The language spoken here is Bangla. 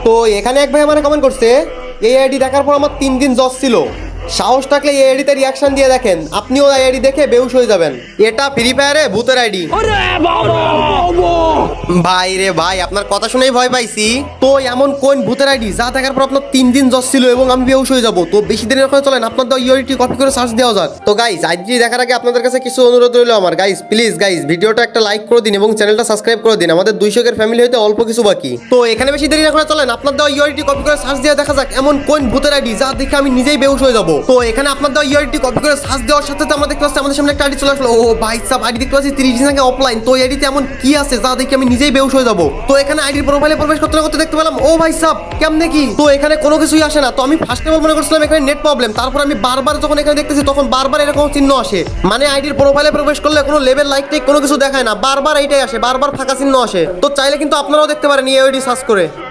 তো এখানে এক ভাই আমার কমেন্ট করছে, এই আইডি দেখার পর আমার 3 দিন জ্বর ছিল। সাহস থাকলে এই আইডিতে রিয়াকশন দিয়ে দেখেন, আপনিও এই আইডি দেখে বেহুশ হয়ে যাবেন। এটা ফ্রি ফায়ারে ভূতের আইডি। ভাই রে ভাই, আপনার কথা শুনেই ভয় পাইছি। তো এমন কোন ভূতের আইডি যা দেখার পর আপনার 3 দিন জ্বর ছিল এবং আমি বেহুশ হয়ে যাব? তো বেশি দিনের ওখানে চলেন আপনার দেওয়া ইউআইডি কপি করে সার্চ দেওয়া যাক। তো গাইস, আইডি দেখার আগে আপনাদের কাছে কিছু অনুরোধ রইল আমার। গাইস প্লিজ গাইস, ভিডিওটা একটা লাইক করে দিন এবং চ্যানেলটা সাবস্ক্রাইব করে দিন। আমাদের 200 এর ফ্যামিলি হইতে অল্প কিছু বাকি। তো এখানে বেশি দেরি না করে চলেন আপনার দেওয়া ইউআইডি কপি করে সার্চ দিয়ে দেখা যাক এমন কোন ভূতের আইডি যা দেখে আমি নিজেই বেহুশ হয়ে যাব। তো এখানে আপনার দেওয়া ইউআইডি কপি করে সার্চ দেওয়ার সাথে সাথে আমরা দেখতে পাচ্ছি আমাদের সামনে একটা আইডি চলে আসলো। ও ভাই সাব, আইডি দেখতে পাচ্ছি 30 দিন আগে অফলাইন। তো এই আইডিতে এমন কি আছে যা দেখে আমি নিজেই বেহুশ হয়ে যাব? তো এখানে আইডির প্রোফাইলে প্রবেশ করতে না করতে দেখতে পেলাম, ও ভাই সাব কেমনে কি? তো এখানে কোনো কিছুই আসে না। তো আমি ফার্স্ট অফ অল মনে করছিলাম এখানে নেট প্রবলেম। তারপর আমি বারবার যখন এখানে দেখতেছি তখন বারবার এরকম চিহ্ন আসে, মানে আইডির প্রোফাইলে প্রবেশ করলে কোনো লেভেল লাইক টেক কোনো কিছু দেখায় না, বারবার এইটাই আসে, বারবার ফাঁকা চিহ্ন আসে। তো চাইলে কিন্তু আপনারাও দেখতে পারেন এই আইডি সার্চ করে।